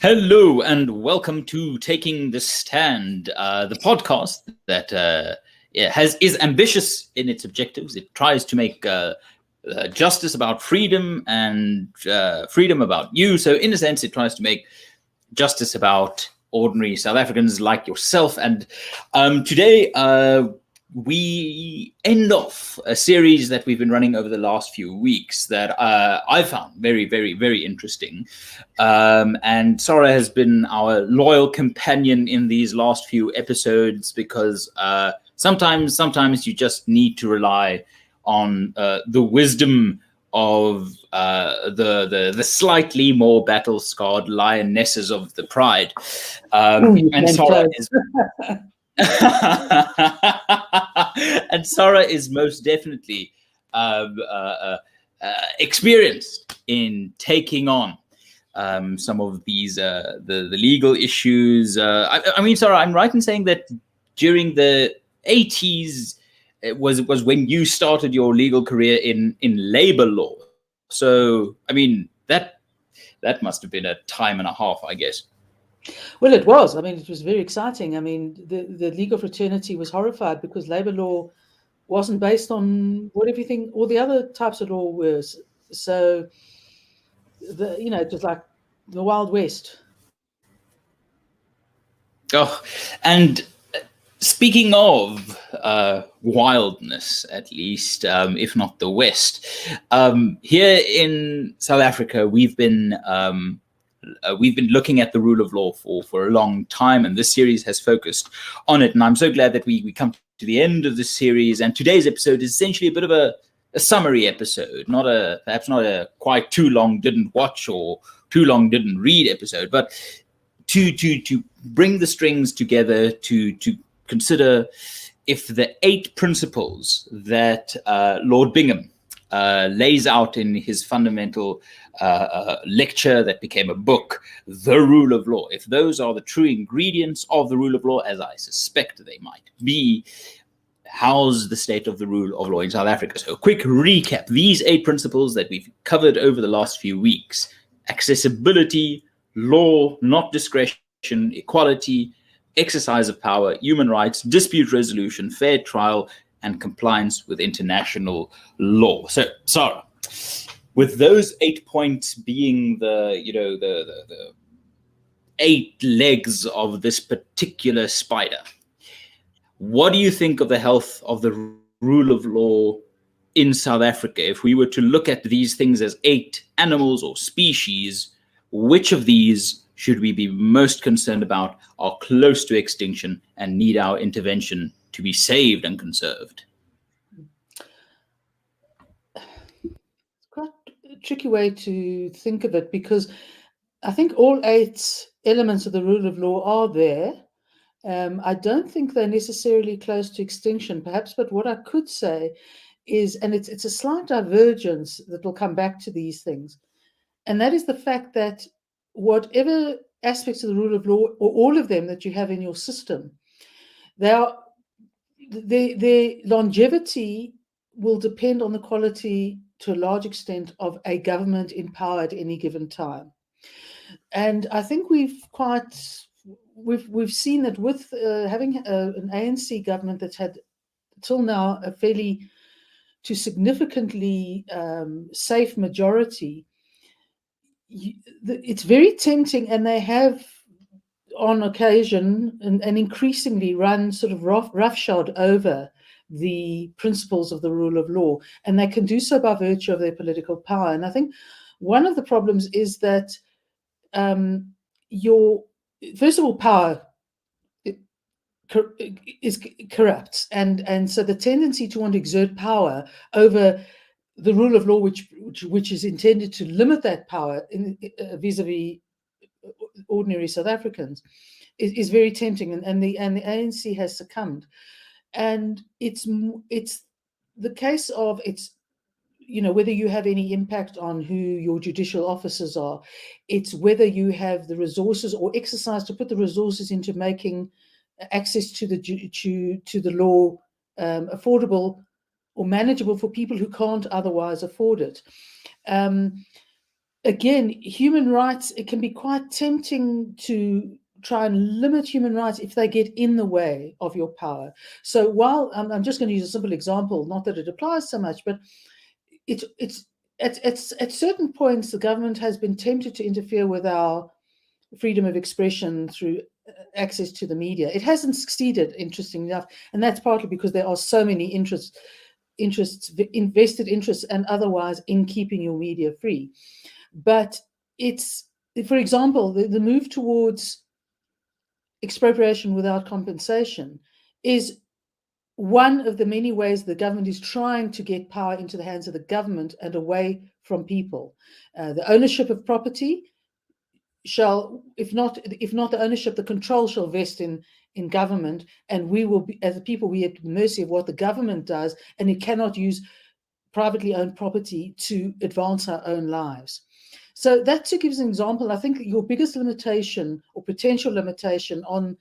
Hello and welcome to Taking the Stand, the podcast that is ambitious in its objectives. It tries to make justice about freedom and freedom about you. So in a sense, it tries to make justice about ordinary South Africans like yourself. And today we end off a series that we've been running over the last few weeks that I found very, very, very interesting. And Sara has been our loyal companion in these last few episodes because sometimes you just need to rely on the wisdom of the slightly more battle-scarred lionesses of the pride. And Sara is... and Sara is most definitely experienced in taking on some of these the legal issues. I mean, Sara, I'm right in saying that during the 80s it was when you started your legal career in labor law. So, I mean, that must have been a time and a half, I guess. Well, it was. I mean, it was very exciting. I mean, the legal fraternity was horrified because labor law wasn't based on what everything, all the other types of law was. So, it was like the Wild West. Oh, and speaking of wildness, at least, if not the West, here in South Africa, we've been looking at the rule of law for a long time, and this series has focused on it. And I'm so glad that we come to the end of this series. And today's episode is essentially a bit of a summary episode, perhaps not a quite too long didn't watch or too long didn't read episode, but to bring the strings together to consider if the 8 principles that Lord Bingham lays out in his fundamental lecture that became a book, The Rule of Law, if those are the true ingredients of the rule of law, as I suspect they might be, how's the state of the rule of law in South Africa? So a quick recap, these 8 principles that we've covered over the last few weeks: accessibility, law, not discretion, equality, exercise of power, human rights, dispute resolution, fair trial, and compliance with international law. So, Sara, with those 8 points being the 8 legs of this particular spider, what do you think of the health of the rule of law in South Africa? If we were to look at these things as 8 animals or species, which of these should we be most concerned about, are close to extinction and need our intervention to be saved and conserved? It's quite a tricky way to think of it, because I think all 8 elements of the rule of law are there. I don't think they're necessarily close to extinction, perhaps, but what I could say is, and it's a slight divergence that will come back to these things, and that is the fact that whatever aspects of the rule of law, or all of them that you have in your system, their longevity will depend on the quality, to a large extent, of a government in power at any given time. And I think we've seen that with having an ANC government that's had till now a fairly to significantly safe majority. It's very tempting, and they have on occasion and increasingly run sort of roughshod over the principles of the rule of law, and they can do so by virtue of their political power. And I think one of the problems is that first of all, power is corrupt, and so the tendency to want to exert power over the rule of law, which is intended to limit that power vis-a-vis ordinary South Africans, is very tempting, and the ANC has succumbed. And it's the case of whether you have any impact on who your judicial officers are. It's whether you have the resources or exercise to put the resources into making access to the law affordable or manageable for people who can't otherwise afford it. again, human rights, it can be quite tempting to try and limit human rights if they get in the way of your power. So while I'm just going to use a simple example, not that it applies so much, but it's at certain points the government has been tempted to interfere with our freedom of expression through access to the media. It hasn't succeeded, interestingly enough, and that's partly because there are so many interests, invested interests and otherwise, in keeping your media free. But it's, for example, the move towards expropriation without compensation is one of the many ways the government is trying to get power into the hands of the government and away from people. The ownership of property shall, if not the ownership, the control shall vest in government, and we will be, as a people, we are at the mercy of what the government does, and it cannot use privately owned property to advance our own lives. So that, to give an example, I think your biggest limitation or potential limitation on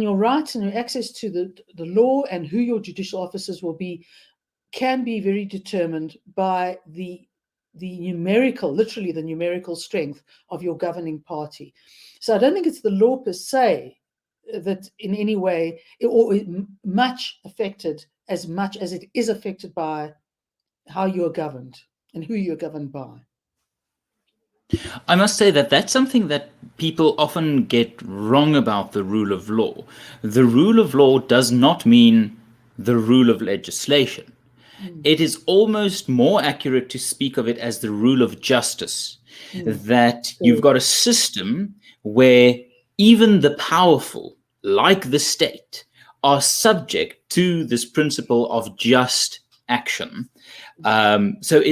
your rights and your access to the law and who your judicial officers will be can be very determined by the numerical, literally the numerical strength of your governing party. So I don't think it's the law per se that in any way or much affected, as much as it is affected by how you're governed and who you're governed by. I must say that that's something that people often get wrong about the rule of law. The rule of law does not mean the rule of legislation. It is almost more accurate to speak of it as the rule of justice, that you've got a system where even the powerful, like the state, are subject to this principle of just action. So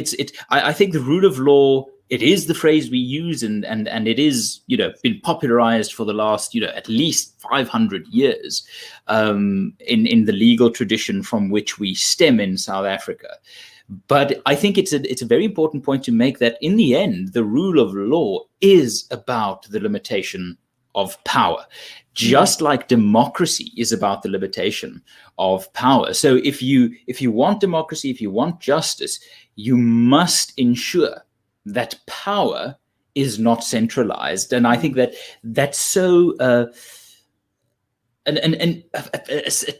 I think the rule of law, it is the phrase we use, and it is, been popularized for the last, at least 500 years in the legal tradition from which we stem in South Africa. But I think it's a very important point to make, that in the end, the rule of law is about the limitation of power, just like democracy is about the limitation of power. So if you want democracy, if you want justice, you must ensure that power is not centralized. And I think that that's so a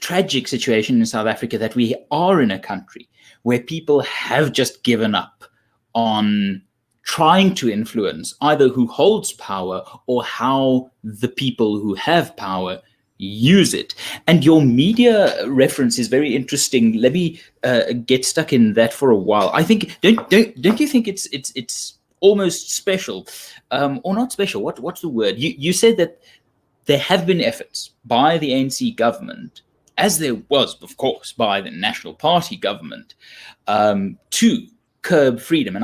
tragic situation in South Africa, that we are in a country where people have just given up on trying to influence either who holds power or how the people who have power use it. And your media reference is very interesting. Let me get stuck in that for a while. I think, don't you think it's almost special, or not special? What's the word? You said that there have been efforts by the ANC government, as there was, of course, by the National Party government, to curb freedom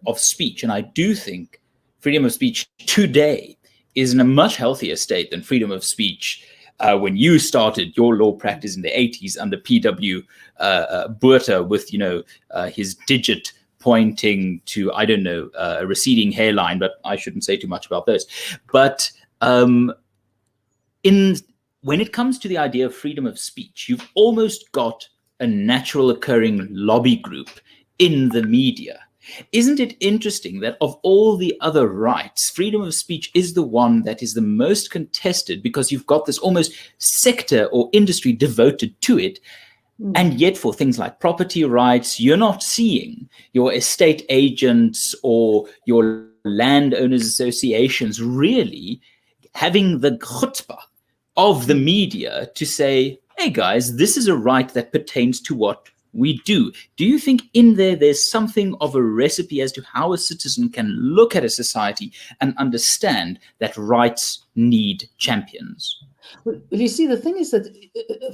of speech. And I do think freedom of speech today is in a much healthier state than freedom of speech when you started your law practice in the 80s under P.W. Botha, with his digit pointing to, I don't know, a receding hairline, but I shouldn't say too much about those. But when it comes to the idea of freedom of speech, you've almost got a natural occurring lobby group in the media. Isn't it interesting that of all the other rights, freedom of speech is the one that is the most contested, because you've got this almost sector or industry devoted to it? And yet for things like property rights, you're not seeing your estate agents or your landowners associations really having the chutzpah of the media to say, hey guys, this is a right that pertains to what we do. Do you think in there's something of a recipe as to how a citizen can look at a society and understand that rights need champions? Well, you see, the thing is that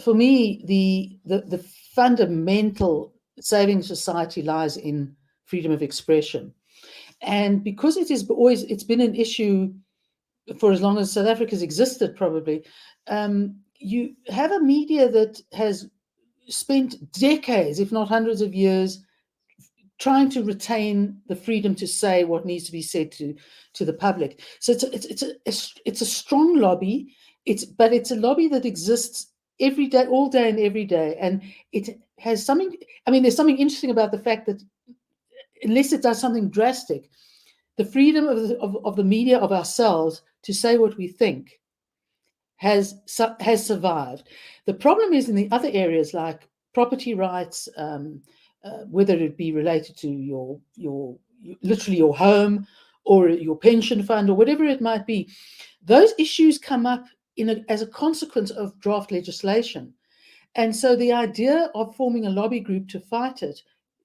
for me, the fundamental saving society lies in freedom of expression. And because it's been an issue for as long as South Africa's existed, probably, you have a media that has spent decades, if not hundreds of years, trying to retain the freedom to say what needs to be said to the public. So it's a strong lobby. But it's a lobby that exists every day, all day and every day, and it has something. I mean, there's something interesting about the fact that unless it does something drastic, the freedom of the media, of ourselves, to say what we think has survived. The problem is in the other areas like property rights, whether it be related to your literally your home or your pension fund or whatever it might be, those issues come up as a consequence of draft legislation. And so the idea of forming a lobby group to fight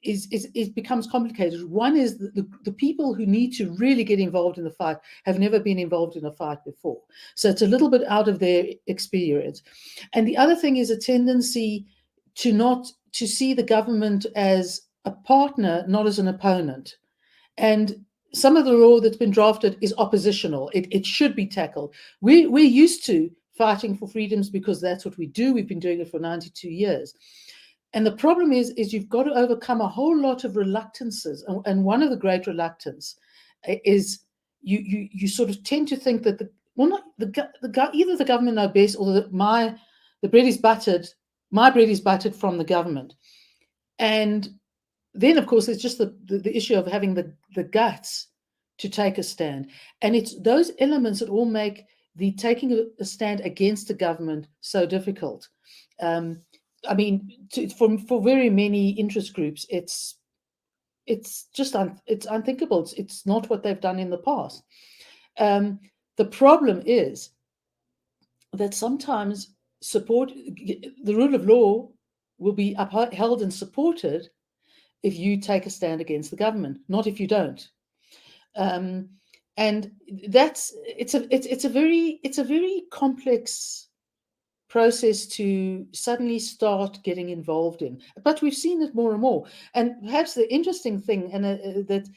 it becomes complicated. One is the people who need to really get involved in the fight have never been involved in a fight before. So it's a little bit out of their experience. And the other thing is a tendency to see the government as a partner, not as an opponent. And some of the law that's been drafted is oppositional. It should be tackled. We're used to fighting for freedoms because that's what we do. We've been doing it for 92 years. And the problem is you've got to overcome a whole lot of reluctances. And one of the great reluctance is you sort of tend to think that either the government know best or my bread is buttered from the government. And then, of course, there's just the issue of having the guts to take a stand. And it's those elements that all make the taking a stand against the government so difficult. I mean, for very many interest groups, it's just it's unthinkable. It's not what they've done in the past. The problem is that sometimes the rule of law will be upheld and supported if you take a stand against the government, not if you don't. And it's a very complex process to suddenly start getting involved in. But we've seen it more and more. And perhaps the interesting thing that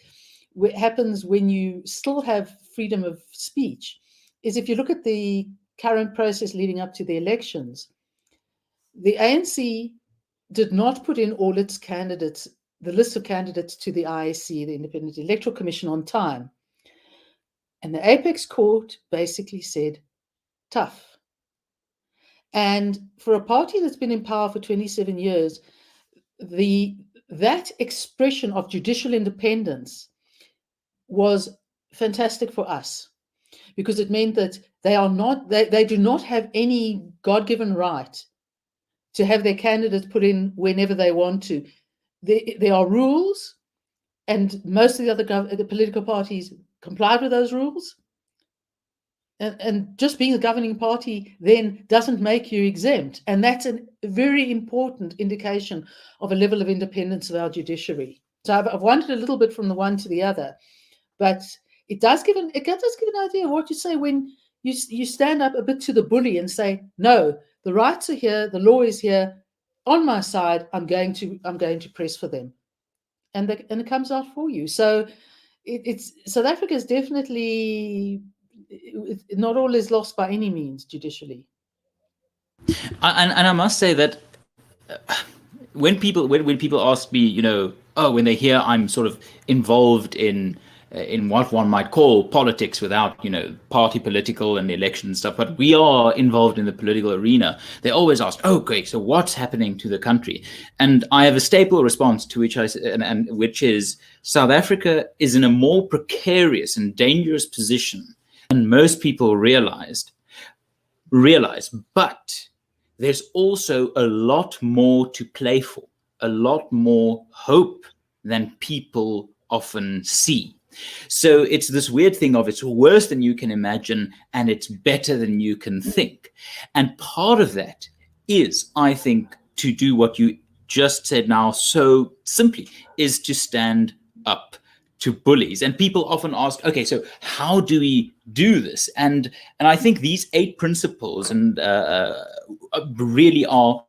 happens when you still have freedom of speech is if you look at the current process leading up to the elections, the ANC did not put in all its candidates, the list of candidates to the IEC, the Independent Electoral Commission, on time. And the Apex Court basically said, tough. And for a party that's been in power for 27 years, that expression of judicial independence was fantastic for us, because it meant that they do not have any God-given right to have their candidates put in whenever they want to. There are rules, and most of the political parties complied with those rules. And just being a governing party then doesn't make you exempt. And that's a very important indication of a level of independence of our judiciary. So I've wandered a little bit from the one to the other, but it does give an idea of what you say when you stand up a bit to the bully and say, no, the rights are here, the law is here, on my side, I'm going to press for them. And it comes out for you. So it's South Africa is definitely not all is lost by any means judicially. And I must say that when people ask me, when they hear I'm sort of involved in what one might call politics without, party political and election and stuff, but we are involved in the political arena, they always ask, okay, so what's happening to the country? And I have a staple response to which which is South Africa is in a more precarious and dangerous position than most people realize, but there's also a lot more to play for, a lot more hope than people often see. So it's this weird thing of it's worse than you can imagine and it's better than you can think. And part of that is, I think, to do what you just said now so simply, is to stand up to bullies. And people often ask, okay, so how do we do this? And I think these 8 principles and really are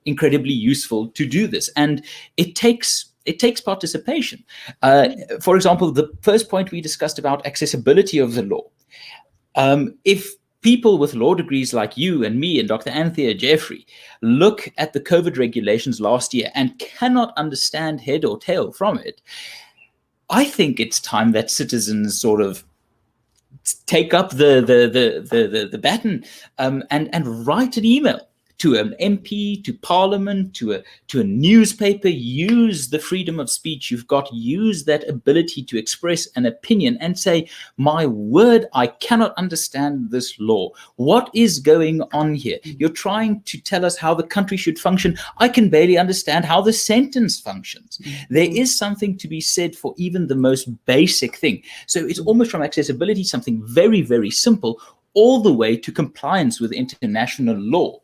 incredibly useful to do this. And it takes participation. For example, the first point we discussed about accessibility of the law. If people with law degrees like you and me and Dr. Anthea Jeffrey look at the COVID regulations last year and cannot understand head or tail from it, I think it's time that citizens sort of take up the baton and write an email to an MP, to Parliament, to a newspaper. Use the freedom of speech you've got. Use that ability to express an opinion and say, my word, I cannot understand this law. What is going on here? You're trying to tell us how the country should function. I can barely understand how the sentence functions. There is something to be said for even the most basic thing. So it's almost from accessibility, something very, very simple, all the way to compliance with international law,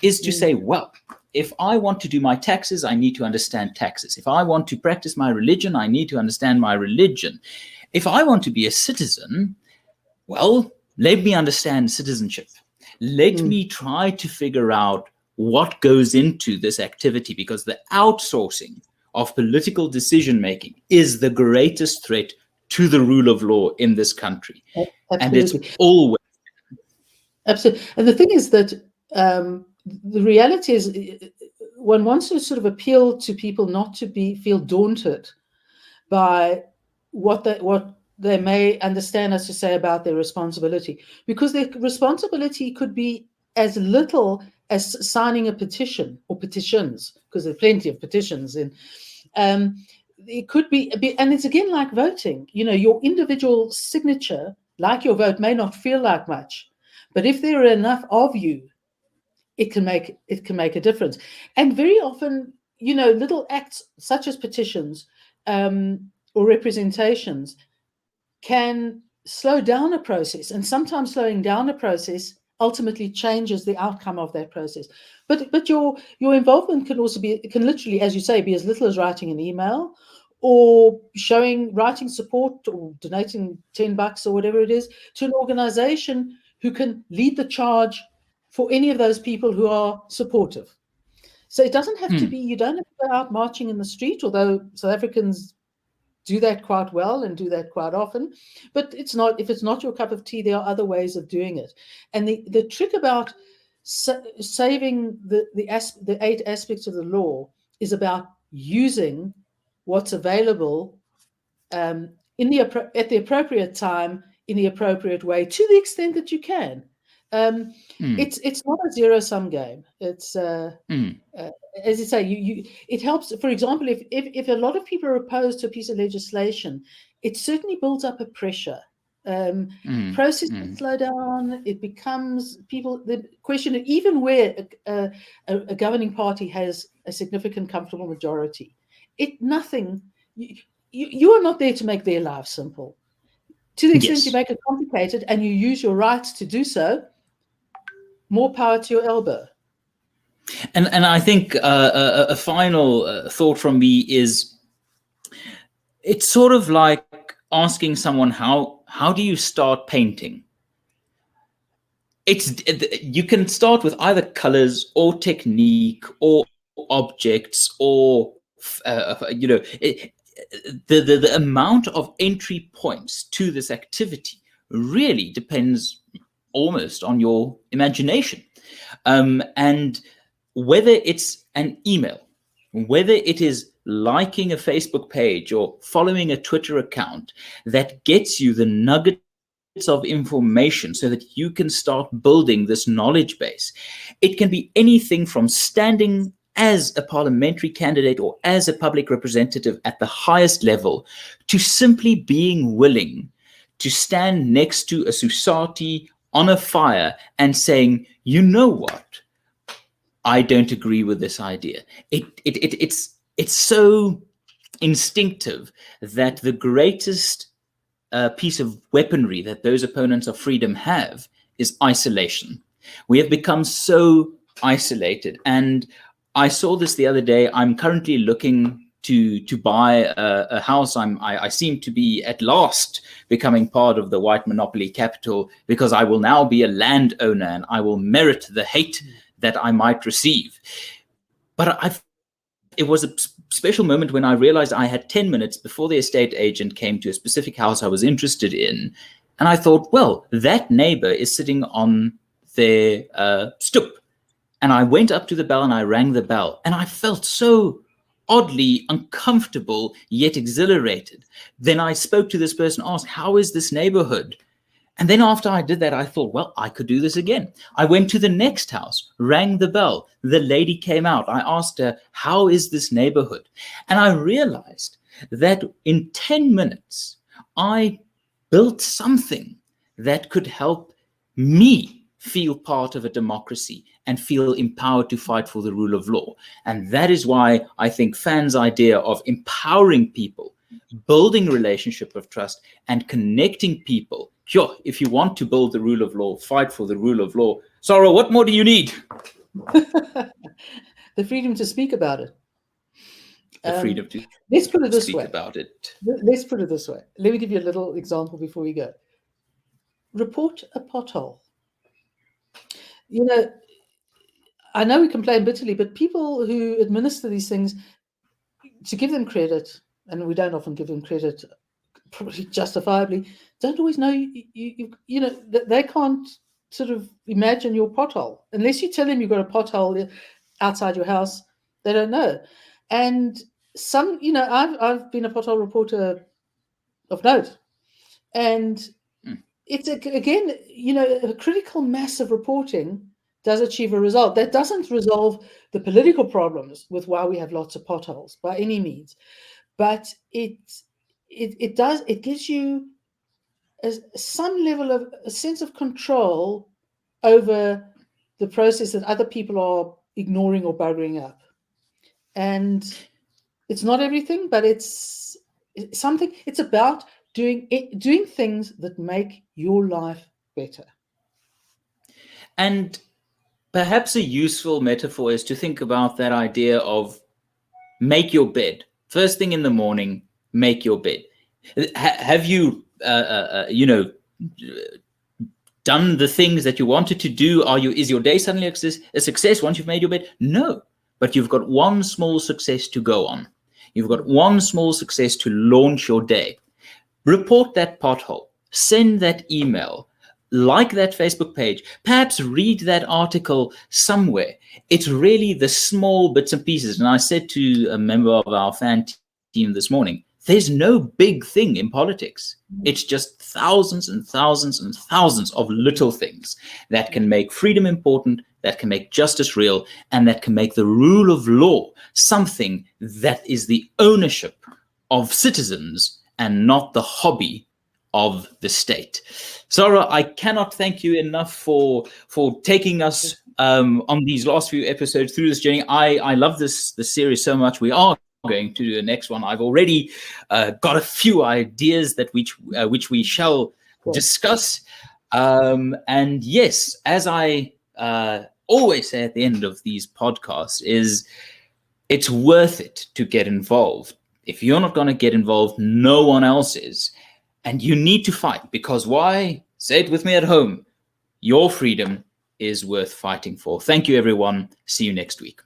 is to say, well, if I want to do my taxes, I need to understand taxes. If I want to practice my religion, I need to understand my religion. If I want to be a citizen, well, let me understand citizenship. Let me try to figure out what goes into this activity, because the outsourcing of political decision-making is the greatest threat to the rule of law in this country. Absolutely. And it's always. Absolutely. And the thing is that the reality is one wants to sort of appeal to people not to feel daunted by what they may understand us to say about their responsibility, because their responsibility could be as little as signing a petition or petitions, because there are plenty of petitions in. It could be, and it's again like voting. You know, your individual signature, like your vote, may not feel like much, but if there are enough of you, it can make a difference. And very often, you know, little acts such as petitions or representations can slow down a process, and sometimes slowing down a process ultimately changes the outcome of that process. But your involvement can also be, it can literally, as you say, be as little as writing an email, or writing support, or donating $10 or whatever it is to an organization who can lead the charge for any of those people who are supportive. So it doesn't have to be, you don't have to go out marching in the street, although South Africans do that quite well and do that quite often. But it's not, if it's not your cup of tea, there are other ways of doing it. And the trick about saving the 8 aspects of the law is about using what's available at the appropriate time, in the appropriate way, to the extent that you can. It's not a zero-sum game. It's as you say, it helps. For example, if a lot of people are opposed to a piece of legislation, it certainly builds up a pressure. Processes slow down. It becomes the question, even where a governing party has a significant comfortable majority, you are not there to make their lives simple. To the extent you make it complicated and you use your rights to do so, more power to your elbow. And I think a final thought from me is, it's sort of like asking someone, how do you start painting? You can start with either colors or technique or objects or the amount of entry points to this activity really depends almost on your imagination. And whether it's an email, whether it is liking a Facebook page or following a Twitter account that gets you the nuggets of information so that you can start building this knowledge base. It can be anything from standing as a parliamentary candidate or as a public representative at the highest level, to simply being willing to stand next to a Susati on a fire and saying, you know what, I don't agree with this idea. It's so instinctive that the greatest piece of weaponry that those opponents of freedom have is isolation. We have become so isolated. And I saw this the other day. I'm currently looking to buy a house. I seem to be at last becoming part of the white monopoly capital, because I will now be a landowner and I will merit the hate that I might receive. But it was a special moment when I realized I had 10 minutes before the estate agent came to a specific house I was interested in. And I thought, well, that neighbor is sitting on their stoop. And I went up to the bell and I rang the bell, and I felt so oddly uncomfortable yet exhilarated. Then I spoke to this person, asked, how is this neighborhood? And then after I did that, I thought, well, I could do this again. I went to the next house, rang the bell. The lady came out. I asked her, how is this neighborhood? And I realized that in 10 minutes, I built something that could help me feel part of a democracy and feel empowered to fight for the rule of law. And that is why I think Fan's idea of empowering people, building relationship of trust, and connecting people. Sure, if you want to build the rule of law, fight for the rule of law. Sara, what more do you need? The freedom to speak about it. The freedom to let's put it this speak way. about it. Let's put it this way. Let me give you a little example before we go. Report a pothole. You know, I know we complain bitterly, but people who administer these things, to give them credit, and we don't often give them credit, probably justifiably, don't always know, you know, they can't sort of imagine your pothole. Unless you tell them you've got a pothole outside your house, they don't know. And some, you know, I've been a pothole reporter of note. And it's, again, you know, a critical mass of reporting does achieve a result. That doesn't resolve the political problems with why we have lots of potholes by any means. But it gives you some level of a sense of control over the process that other people are ignoring or buggering up. And it's not everything, but it's something. It's about doing things that make your life better. And perhaps a useful metaphor is to think about that idea of make your bed. First thing in the morning, make your bed. Have you, you know, done the things that you wanted to do? Is your day suddenly a success once you've made your bed? No, but you've got one small success to go on. You've got one small success to launch your day. Report that pothole, send that email, like that Facebook page, perhaps read that article somewhere. It's really the small bits and pieces. And I said to a member of our fan team this morning, there's no big thing in politics. It's just thousands and thousands and thousands of little things that can make freedom important, that can make justice real, and that can make the rule of law something that is the ownership of citizens and not the hobby of the state. Sara, I cannot thank you enough for taking us on these last few episodes through this journey. I love this series so much. We are going to do the next one. I've already got a few ideas that which we shall discuss. And yes, as I always say at the end of these podcasts, is it's worth it to get involved. If you're not going to get involved, no one else is. And you need to fight, because why? Say it with me at home. Your freedom is worth fighting for. Thank you, everyone. See you next week.